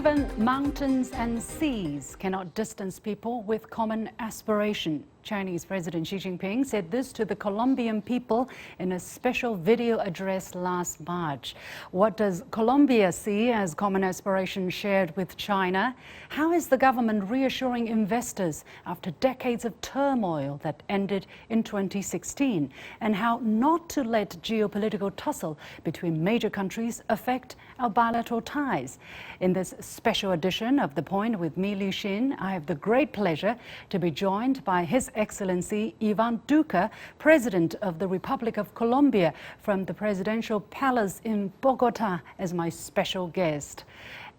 Even mountains and seas cannot distance people with common aspiration. Chinese President Xi Jinping said this to the Colombian people in a special video address last March. What does Colombia see as common aspiration shared with China? How is the government reassuring investors after decades of turmoil that ended in 2016? And how not to let geopolitical tussle between major countries affect our bilateral ties? In this special edition of The Point with me, Li Xin, I have the great pleasure to be joined by His Excellency Ivan Duque, President of the Republic of Colombia, from the Presidential Palace in Bogota as my special guest.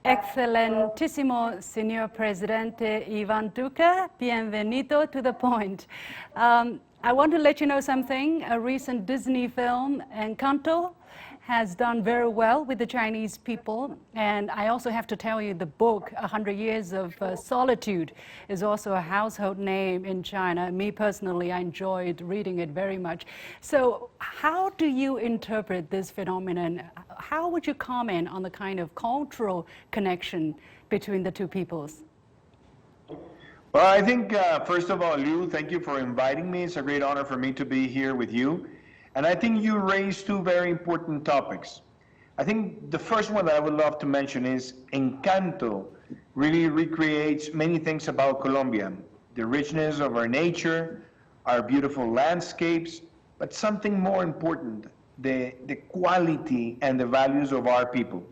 Excelentísimo Señor Presidente Ivan Duque, bienvenido to The Point. I want to let you know something. A recent Disney film, Encanto, has done very well with the Chinese people. And I also have to tell you, the book, 100 Years of Solitude, is also a household name in China. Me personally, I enjoyed reading it very much. So how do you interpret this phenomenon? How would you comment on the kind of cultural connection between the two peoples? Well, I think, first of all, Liu, thank you for inviting me. It's a great honor for me to be here with you. And I think you raised two very important topics. I think the first one that I would love to mention is Encanto really recreates many things about Colombia. The richness of our nature, our beautiful landscapes, but something more important, the quality and the values of our people.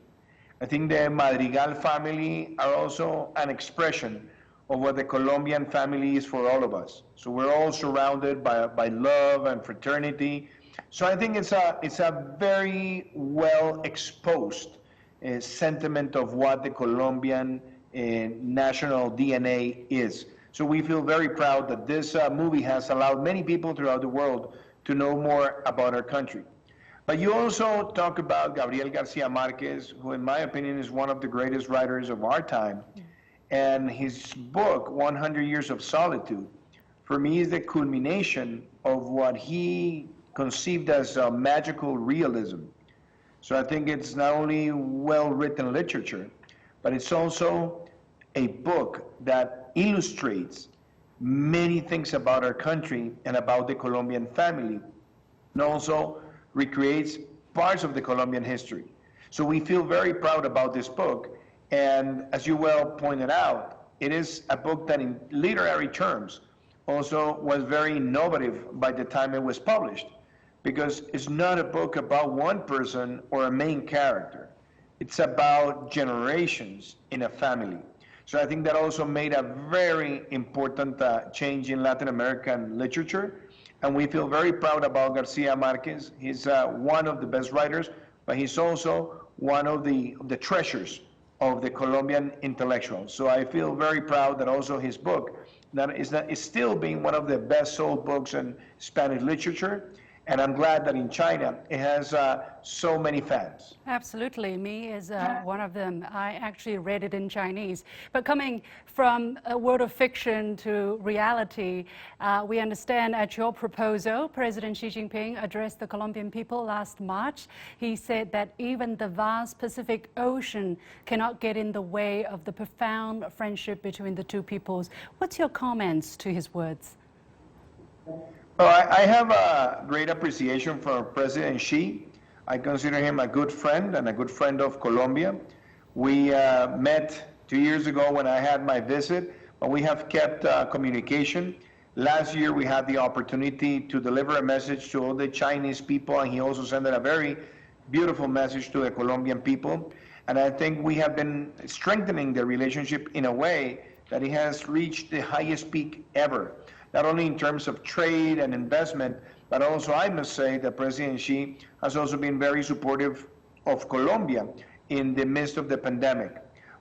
I think the Madrigal family are also an expression of what the Colombian family is for all of us. So we're all surrounded by love and fraternity. So I think it's a very well exposed sentiment of what the Colombian national DNA is. So we feel very proud that this movie has allowed many people throughout the world to know more about our country. But you also talk about Gabriel Garcia Marquez, who in my opinion is one of the greatest writers of our time. And his book, 100 Years of Solitude, for me is the culmination of what he conceived as a magical realism. So I think it's not only well-written literature, but it's also a book that illustrates many things about our country and about the Colombian family, and also recreates parts of the Colombian history. So we feel very proud about this book. And as you well pointed out, it is a book that in literary terms also was very innovative by the time it was published, because it's not a book about one person or a main character. It's about generations in a family. So I think that also made a very important change in Latin American literature. And we feel very proud about Garcia Marquez. He's one of the best writers, but he's also one of the treasures of the Colombian intellectuals. So I feel very proud that also his book is still being one of the best sold books in Spanish literature. And I'm glad that in China it has so many fans. Absolutely. Me is one of them. I actually read it in Chinese. But coming from a world of fiction to reality, we understand at your proposal, President Xi Jinping addressed the Colombian people last March. He said that even the vast Pacific Ocean cannot get in the way of the profound friendship between the two peoples. What's your comments to his words? Well, I have a great appreciation for President Xi. I consider him a good friend and a good friend of Colombia. We met 2 years ago when I had my visit, but we have kept communication. Last year, we had the opportunity to deliver a message to all the Chinese people, and he also sent a very beautiful message to the Colombian people. And I think we have been strengthening the relationship in a way that it has reached the highest peak ever, not only in terms of trade and investment, but also I must say that President Xi has also been very supportive of Colombia in the midst of the pandemic.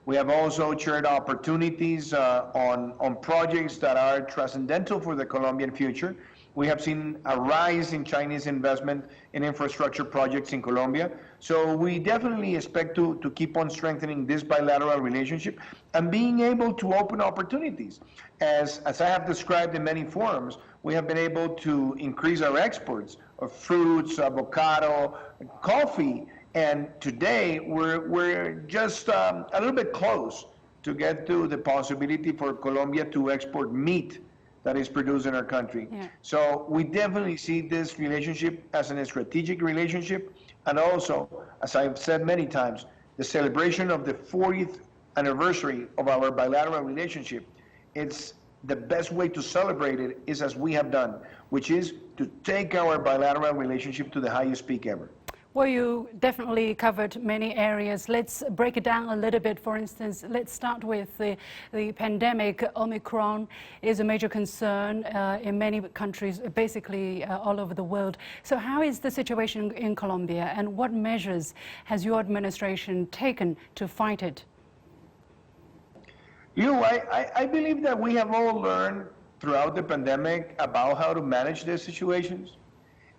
We have also shared opportunities on projects that are transcendental for the Colombian future. We have seen a rise in Chinese investment in infrastructure projects in Colombia. So we definitely expect to keep on strengthening this bilateral relationship and being able to open opportunities. As I have described in many forums, we have been able to increase our exports of fruits, avocado, coffee And today, we're just a little bit close to get to the possibility for Colombia to export meat that is produced in our country. Yeah. So we definitely see this relationship as a strategic relationship. And also, as I've said many times, the celebration of the 40th anniversary of our bilateral relationship, it's the best way to celebrate it is as we have done, which is to take our bilateral relationship to the highest peak ever. Well, you definitely covered many areas. Let's break it down a little bit. For instance, let's start with the pandemic. Omicron is a major concern in many countries, basically all over the world. So how is the situation in Colombia, and what measures has your administration taken to fight it? I believe that we have all learned throughout the pandemic about how to manage these situations.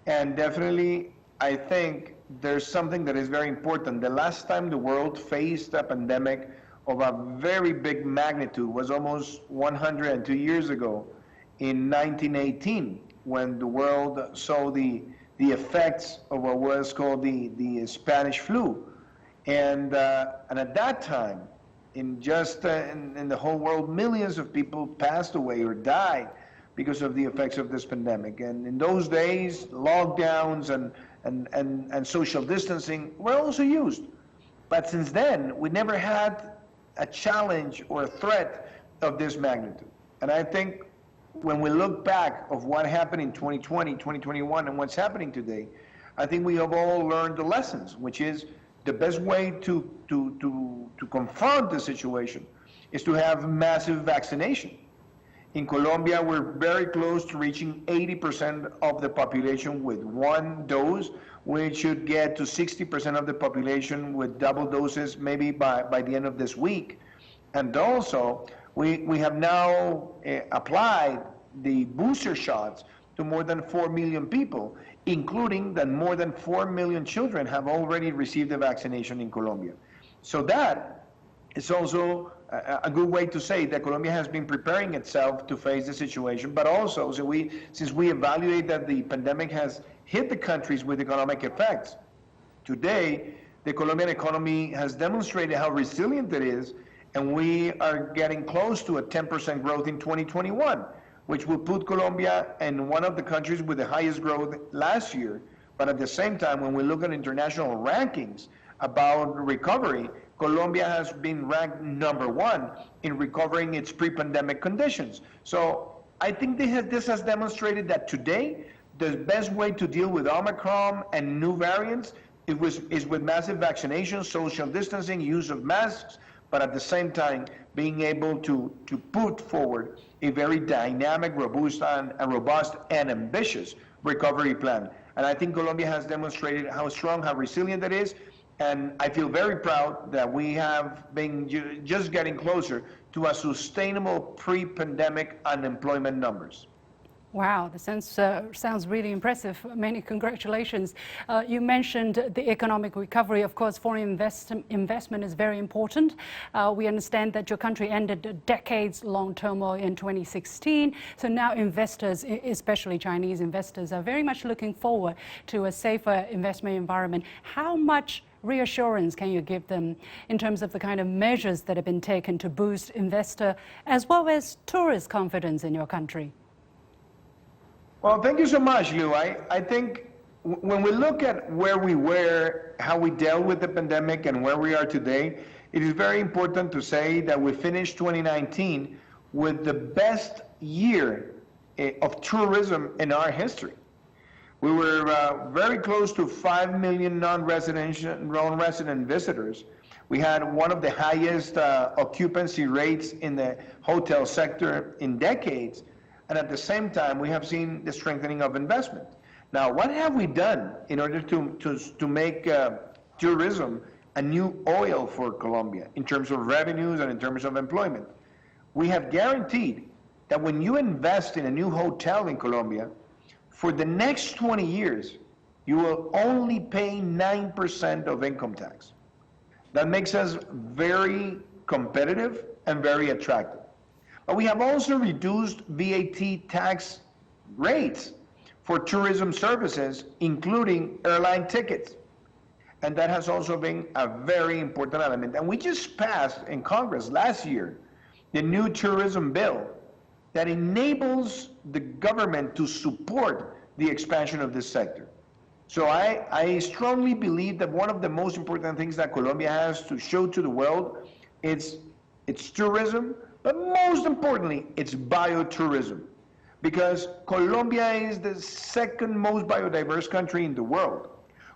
And definitely, I think there's something that is very important. The last time the world faced a pandemic of a very big magnitude was almost 102 years ago in 1918, when the world saw the effects of what was called the Spanish flu. And at that time, in the whole world, millions of people passed away or died because of the effects of this pandemic. And in those days, lockdowns and social distancing were also used. But since then, we never had a challenge or a threat of this magnitude. And I think when we look back of what happened in 2020, 2021, and what's happening today, I think we have all learned the lessons, which is the best way to confront the situation is to have massive vaccination. In Colombia, we're very close to reaching 80% of the population with one dose. We should get to 60% of the population with double doses maybe by the end of this week. And also, we have now applied the booster shots to more than 4 million people, including that more than 4 million children have already received the vaccination in Colombia. So that is also a good way to say that Colombia has been preparing itself to face the situation, but also since we evaluate that the pandemic has hit the countries with economic effects, today the Colombian economy has demonstrated how resilient it is, and we are getting close to a 10% growth in 2021, which will put Colombia in one of the countries with the highest growth last year. But at the same time, when we look at international rankings about recovery, Colombia has been ranked #1 in recovering its pre-pandemic conditions. So I think this has demonstrated that today, the best way to deal with Omicron and new variants is with massive vaccination, social distancing, use of masks, but at the same time, being able to put forward a very dynamic, robust, and ambitious recovery plan. And I think Colombia has demonstrated how strong, how resilient it is. And I feel very proud that we have been just getting closer to a sustainable pre-pandemic unemployment numbers. Wow, that sounds really impressive. Many congratulations. You mentioned the economic recovery. Of course, foreign investment is very important. We understand that your country ended a decades-long turmoil in 2016. So now investors, especially Chinese investors, are very much looking forward to a safer investment environment. How much reassurance can you give them in terms of the kind of measures that have been taken to boost investor as well as tourist confidence in your country? Well, thank you so much, Lou. I think when we look at where we were, how we dealt with the pandemic, and where we are today, it is very important to say that we finished 2019 with the best year of tourism in our history. We were very close to 5 million non-resident visitors. We had one of the highest occupancy rates in the hotel sector in decades. And at the same time, we have seen the strengthening of investment. Now, what have we done in order to make tourism a new oil for Colombia in terms of revenues and in terms of employment? We have guaranteed that when you invest in a new hotel in Colombia, for the next 20 years, you will only pay 9% of income tax. That makes us very competitive and very attractive. But we have also reduced VAT tax rates for tourism services, including airline tickets. And that has also been a very important element. And we just passed in Congress last year the new tourism bill that enables the government to support the expansion of this sector. So I strongly believe that one of the most important things that Colombia has to show to the world is its tourism, but most importantly, it's biotourism. Because Colombia is the second most biodiverse country in the world.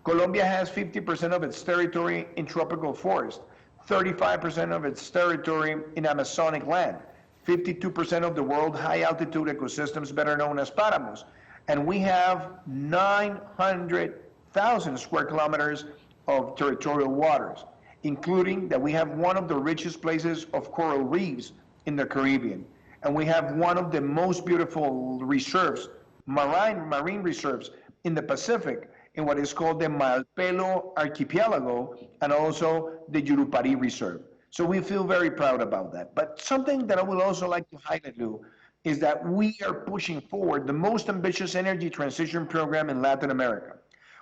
Colombia has 50% of its territory in tropical forest, 35% of its territory in Amazonic land, 52% of the world high altitude ecosystems better known as páramos. And we have 900,000 square kilometers of territorial waters, including that we have one of the richest places of coral reefs in the Caribbean. And we have one of the most beautiful reserves, marine reserves in the Pacific, in what is called the Malpelo Archipelago, and also the Yurupari Reserve. So we feel very proud about that. But something that I would also like to highlight, Lou, is that we are pushing forward the most ambitious energy transition program in Latin America.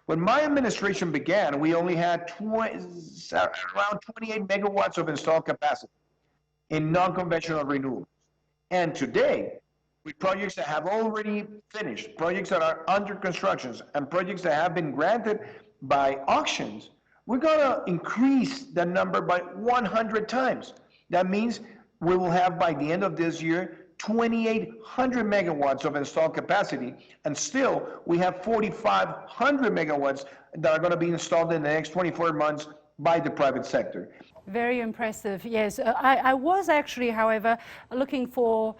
When my administration began, we only had around 28 megawatts of installed capacity in non-conventional renewables. And today, with projects that have already finished, projects that are under construction, and projects that have been granted by auctions, we're going to increase that number by 100 times. That means we will have, by the end of this year, 2,800 megawatts of installed capacity, and still we have 4,500 megawatts that are going to be installed in the next 24 months by the private sector. Very impressive, yes. I was actually, however, looking for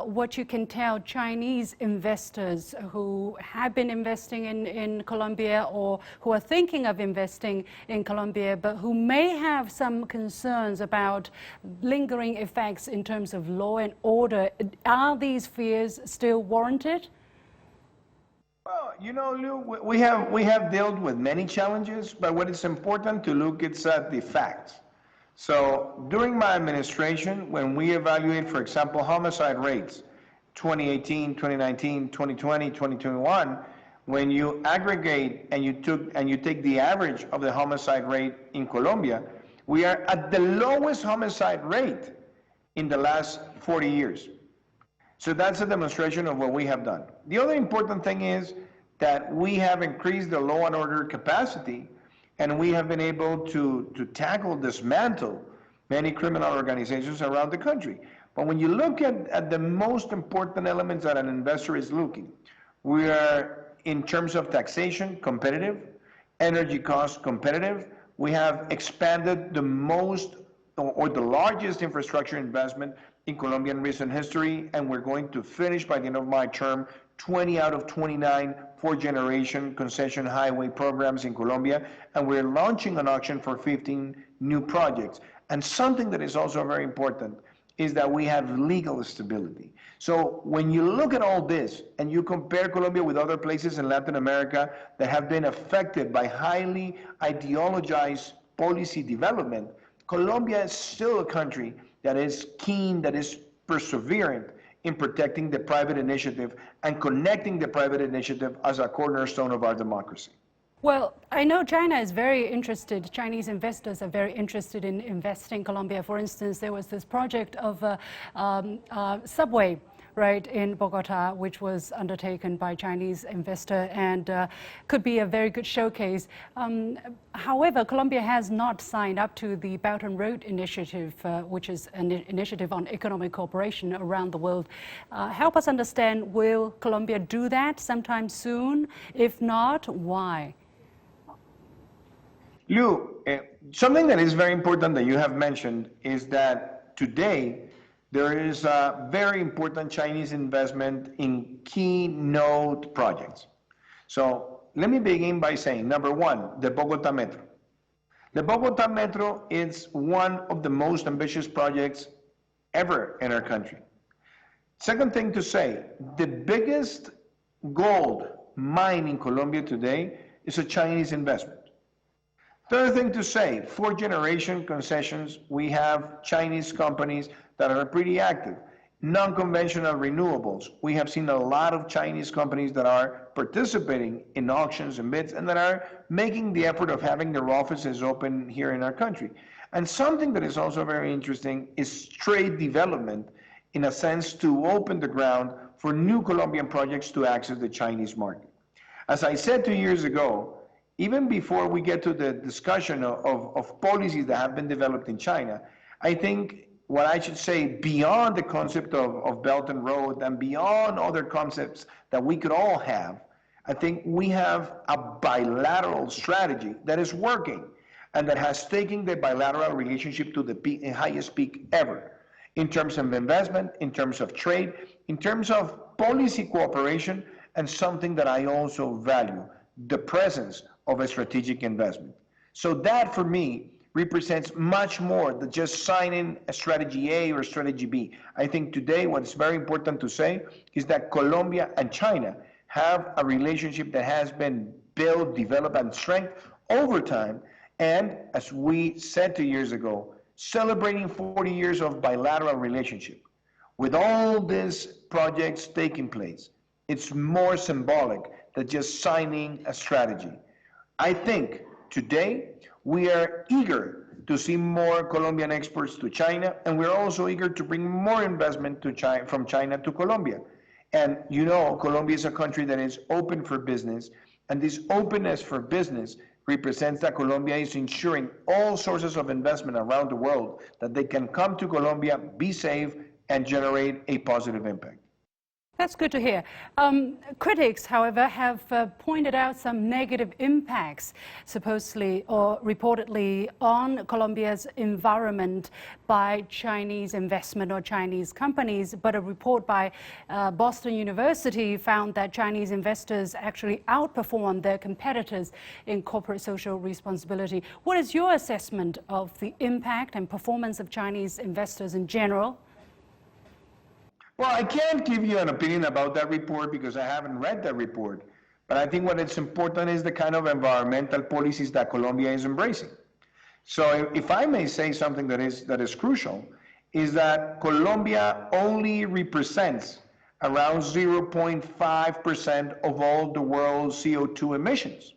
what you can tell Chinese investors who have been investing in Colombia or who are thinking of investing in Colombia, but who may have some concerns about lingering effects in terms of law and order. Are these fears still warranted? Well, you know, Lou, we have dealt with many challenges, but what is important to look is at the facts. So during my administration, when we evaluate, for example, homicide rates, 2018, 2019, 2020, 2021, when you aggregate and you take the average of the homicide rate in Colombia, we are at the lowest homicide rate in the last 40 years. So that's a demonstration of what we have done. The other important thing is that we have increased the law and order capacity, and we have been able to dismantle many criminal organizations around the country. But when you look at the most important elements that an investor is looking, we are, in terms of taxation, competitive, energy cost competitive. We have expanded the most or the largest infrastructure investment in Colombian recent history, and we're going to finish by the end of my term 20 out of 29 fourth-generation concession highway programs in Colombia, and we're launching an auction for 15 new projects. And something that is also very important is that we have legal stability. So when you look at all this and you compare Colombia with other places in Latin America that have been affected by highly ideologized policy development, Colombia is still a country that is keen, that is perseverant in protecting the private initiative and connecting the private initiative as a cornerstone of our democracy. Well, I know China is very interested, Chinese investors are very interested in investing in Colombia. For instance, there was this project of a subway, right, in Bogota, which was undertaken by a Chinese investor and could be a very good showcase. However, Colombia has not signed up to the Belt and Road Initiative, which is an initiative on economic cooperation around the world. Help us understand, will Colombia do that sometime soon? If not, why? Lou, something that is very important that you have mentioned is that today there is a very important Chinese investment in key node projects. So let me begin by saying, number one, the Bogota Metro. The Bogota Metro is one of the most ambitious projects ever in our country. Second thing to say, the biggest gold mine in Colombia today is a Chinese investment. Third thing to say, fourth generation concessions, we have Chinese companies that are pretty active. non-conventional renewables. We have seen a lot of Chinese companies that are participating in auctions and bids and that are making the effort of having their offices open here in our country. And something that is also very interesting is trade development, in a sense, to open the ground for new Colombian projects to access the Chinese market. As I said 2 years ago, even before we get to the discussion of policies that have been developed in China, I think what I should say, beyond the concept of Belt and Road and beyond other concepts that we could all have, I think we have a bilateral strategy that is working and that has taken the bilateral relationship to the highest peak ever in terms of investment, in terms of trade, in terms of policy cooperation, and something that I also value, the presence of a strategic investment. So that, for me, represents much more than just signing a strategy A or strategy B. I think today what's very important to say is that Colombia and China have a relationship that has been built, developed, and strengthened over time. And as we said 2 years ago, celebrating 40 years of bilateral relationship. With all these projects taking place, it's more symbolic than just signing a strategy. I think today we are eager to see more Colombian exports to China, and we're also eager to bring more investment to China, from China to Colombia. And you know, Colombia is a country that is open for business, and this openness for business represents that Colombia is ensuring all sources of investment around the world that they can come to Colombia, be safe, and generate a positive impact. That's good to hear. Critics, however, have pointed out some negative impacts, supposedly or reportedly, on Colombia's environment by Chinese investment or Chinese companies. But a report by Boston University found that Chinese investors actually outperformed their competitors in corporate social responsibility. What is your assessment of the impact and performance of Chinese investors in general? Well, I can't give you an opinion about that report because I haven't read that report. But I think what is important is the kind of environmental policies that Colombia is embracing. So if I may say something that is crucial, is that Colombia only represents around 0.5% of all the world's CO2 emissions.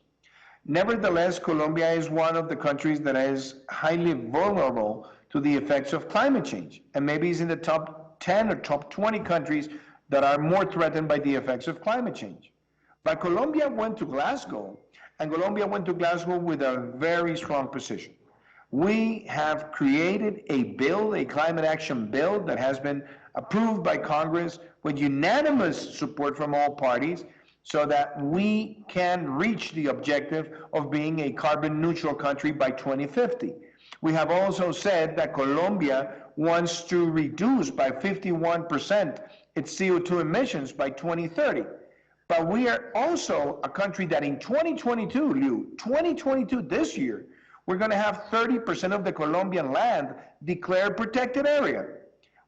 Nevertheless, Colombia is one of the countries that is highly vulnerable to the effects of climate change, and maybe is in the top 10 or top 20 countries that are more threatened by the effects of climate change. But Colombia went to Glasgow, and Colombia went to Glasgow with a very strong position. We have created a bill, a climate action bill, that has been approved by Congress with unanimous support from all parties, so that we can reach the objective of being a carbon neutral country by 2050. We have also said that Colombia wants to reduce by 51% its CO2 emissions by 2030. But we are also a country that in 2022, Liu, 2022, this year, we're going to have 30% of the Colombian land declared protected area.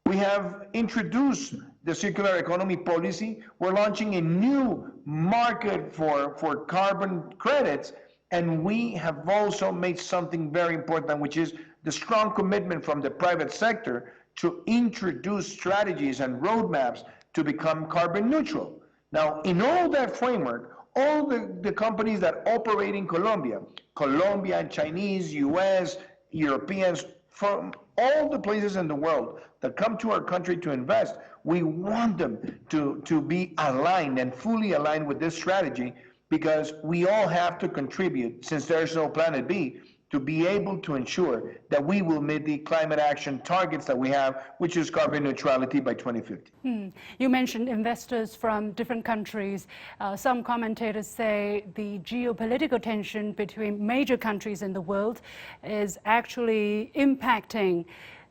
We have introduced the circular economy policy. We're launching a new market for carbon credits. And we have also made something very important, which is the strong commitment from the private sector to introduce strategies and roadmaps to become carbon neutral. Now, in all that framework, all the companies that operate in Colombia, Colombian, Chinese, US, Europeans, from all the places in the world that come to our country to invest, we want them to be aligned and fully aligned with this strategy, because we all have to contribute, since there's no planet B, to be able to ensure that we will meet the climate action targets that we have, which is carbon neutrality by 2050. You mentioned investors from different countries. Some commentators say the geopolitical tension between major countries in the world is actually impacting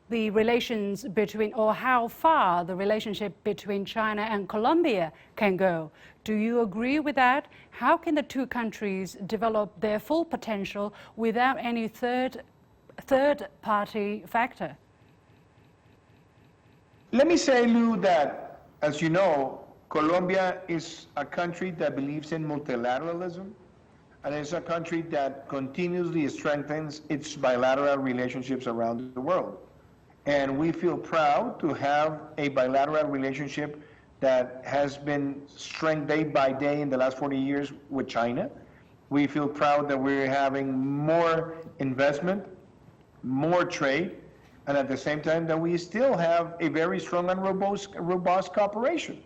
the relations between, or how far the relationship between China and Colombia can go. Do you agree with that? How can the two countries develop their full potential without any third party factor? Let me say, Lou, that, as you know, Colombia is a country that believes in multilateralism, and it's a country that continuously strengthens its bilateral relationships around the world. And we feel proud to have a bilateral relationship that has been strengthened day by day in the last 40 years with China. We feel proud that we're having more investment, more trade, and at the same time that we still have a very strong and robust cooperation.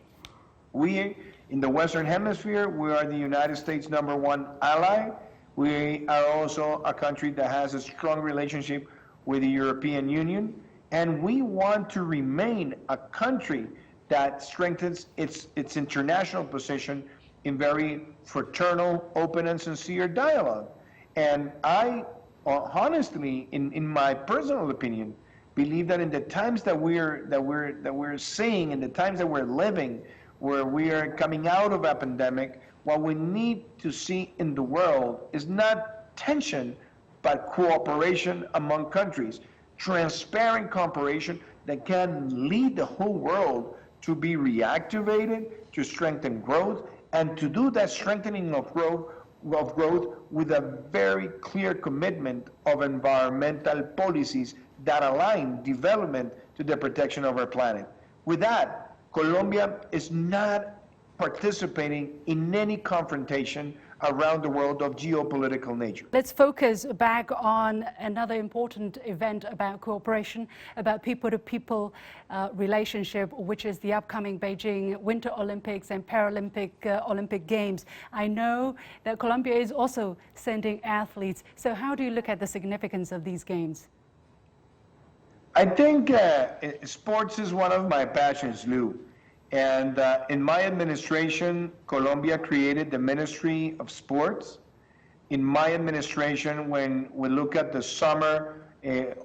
We, in the Western Hemisphere, we are the United States' #1 ally. We are also a country that has a strong relationship with the European Union, and we want to remain a country that strengthens its international position in very fraternal, open, and sincere dialogue. And I, honestly, in my personal opinion, believe that in the times that we're seeing, in the times that we're living, where we are coming out of a pandemic, what we need to see in the world is not tension, but cooperation among countries, transparent cooperation that can lead the whole world to be reactivated, to strengthen growth, and to do that strengthening of growth with a very clear commitment of environmental policies that align development to the protection of our planet. With that, Colombia is not participating in any confrontation around the world of geopolitical nature. Let's focus back on another important event about cooperation, about people-to-people relationship, which is the upcoming Beijing Winter Olympics and Paralympic Olympic Games. I know that Colombia is also sending athletes. So how do you look at the significance of these games? I think sports is one of my passions, Lou. And in my administration, Colombia created the Ministry of Sports. In my administration, when we look at the summer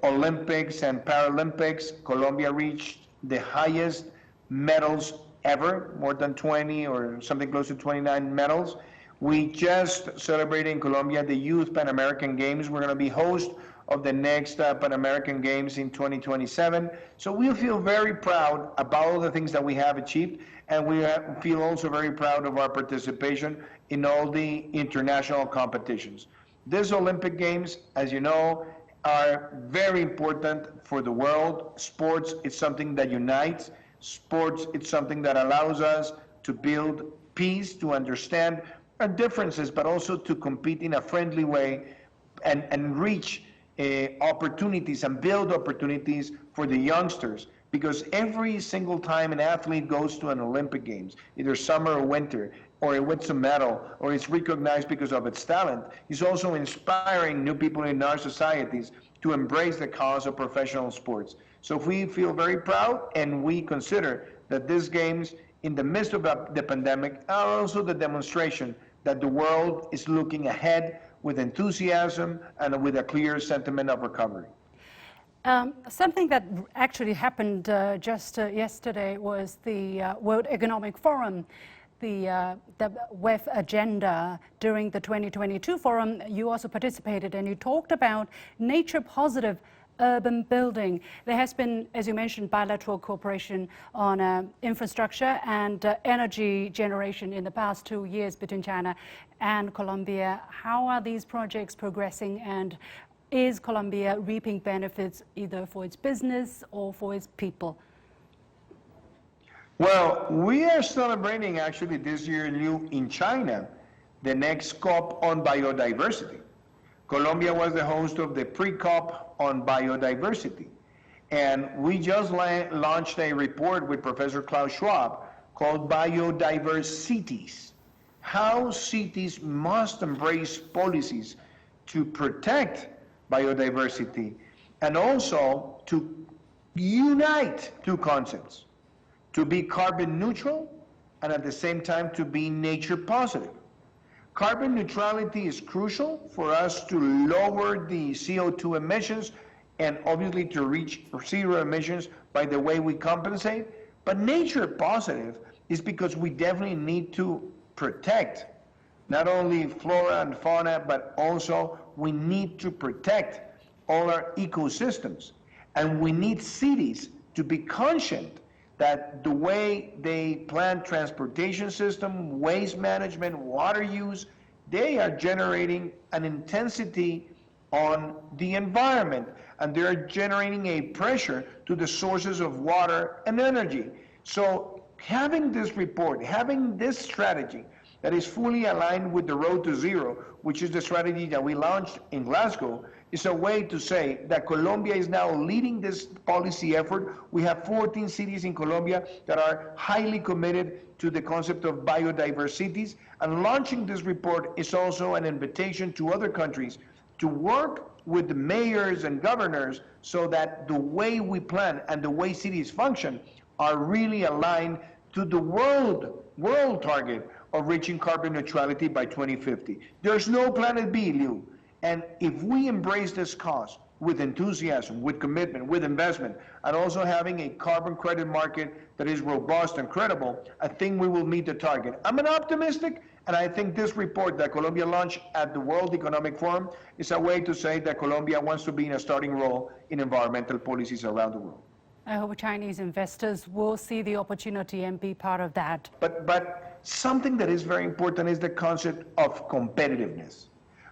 Olympics and Paralympics, Colombia reached the highest medals ever, more than 20 or something close to 29 medals. We just celebrated in Colombia the Youth Pan American Games. We're going to be host of the next Pan American Games in 2027. So we feel very proud about all the things that we have achieved, and we feel also very proud of our participation in all the international competitions. These Olympic Games, as you know, are very important for the world. Sports is something that unites. Sports is something that allows us to build peace, to understand our differences, but also to compete in a friendly way and reach opportunities and build opportunities for the youngsters, because every single time an athlete goes to an Olympic Games, either summer or winter, or it wins a medal, or is recognized because of its talent, he's also inspiring new people in our societies to embrace the cause of professional sports. So we feel very proud, and we consider that these games, in the midst of the pandemic, are also the demonstration that the world is looking ahead with enthusiasm and with a clear sentiment of recovery. Something that actually happened just yesterday was the World Economic Forum, the WEF agenda during the 2022 forum. You also participated, and you talked about nature-positive urban building. There has been, as you mentioned, bilateral cooperation on infrastructure and energy generation in the past 2 years between China and Colombia. How are these projects progressing, and is Colombia reaping benefits either for its business or for its people? Well, we are celebrating actually this year, Liu, in China, the next COP on biodiversity. Colombia was the host of the pre-COP on biodiversity. And we just launched a report with Professor Klaus Schwab called Biodiverse Cities. How cities must embrace policies to protect biodiversity and also to unite two concepts, to be carbon neutral and at the same time to be nature positive. Carbon neutrality is crucial for us to lower the CO2 emissions and obviously to reach zero emissions by the way we compensate. But nature positive is because we definitely need to protect not only flora and fauna, but also we need to protect all our ecosystems. And we need cities to be conscious that the way they plan transportation system, waste management, water use, they are generating an intensity on the environment, and they're generating a pressure to the sources of water and energy. So having this report, having this strategy that is fully aligned with the Road to Zero, which is the strategy that we launched in Glasgow, is a way to say that Colombia is now leading this policy effort. We have 14 cities in Colombia that are highly committed to the concept of biodiverse cities, and launching this report is also an invitation to other countries to work with the mayors and governors so that the way we plan and the way cities function are really aligned to the world target of reaching carbon neutrality by 2050. There's no planet B, Liu. And if we embrace this cause with enthusiasm, with commitment, with investment, and also having a carbon credit market that is robust and credible, I think we will meet the target. I'm an optimistic, and I think this report that Colombia launched at the World Economic Forum is a way to say that Colombia wants to be in a starting role in environmental policies around the world. I hope Chinese investors will see the opportunity and be part of that. But something that is very important is the concept of competitiveness.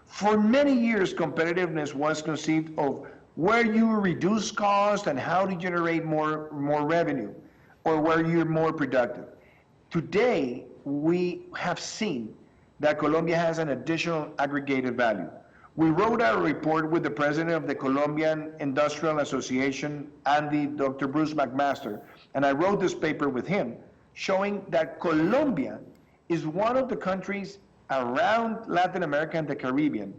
For many years, competitiveness was conceived of where you reduce cost and how to generate more revenue, or where you're more productive. Today, we have seen that Colombia has an additional aggregated value. We wrote a report with the president of the Colombian Industrial Association, Dr. Bruce McMaster, and I wrote this paper with him, showing that Colombia is one of the countries around Latin America and the Caribbean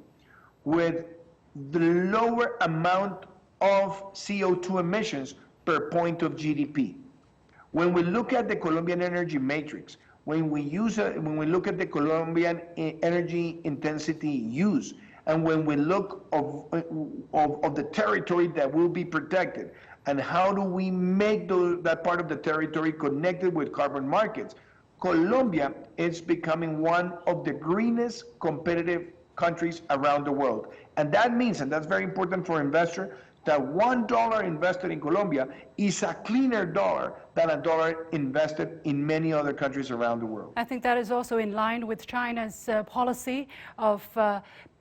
with the lower amount of CO2 emissions per point of GDP. When we look at the Colombian energy matrix, when we look at the Colombian energy intensity use, and when we look of the territory that will be protected, and how do we make that part of the territory connected with carbon markets, Colombia is becoming one of the greenest competitive countries around the world. And that means, and that's very important for investors, that $1 invested in Colombia is a cleaner dollar than a dollar invested in many other countries around the world. I think that is also in line with China's policy of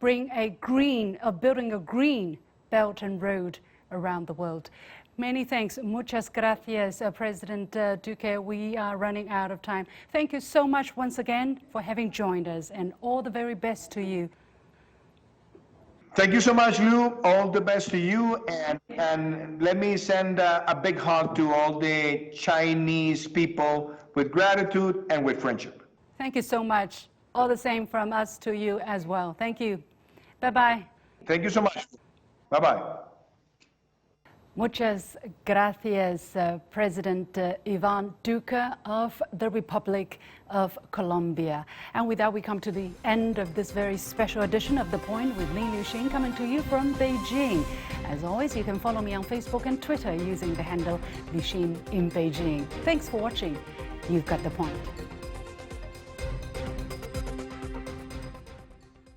building a green belt and road around the world. Many thanks. Muchas gracias, President Duque. We are running out of time. Thank you so much once again for having joined us, and all the very best to you. Thank you so much, Lou. All the best to you. And let me send a big hug to all the Chinese people with gratitude and with friendship. Thank you so much. All the same from us to you as well. Thank you. Bye-bye. Thank you so much. Bye-bye. Muchas gracias, President Iván Duque of the Republic of Colombia. And with that, we come to the end of this very special edition of The Point with me, Liu Xin, coming to you from Beijing. As always, you can follow me on Facebook and Twitter using the handle Liu Xin in Beijing. Thanks for watching. You've got The Point.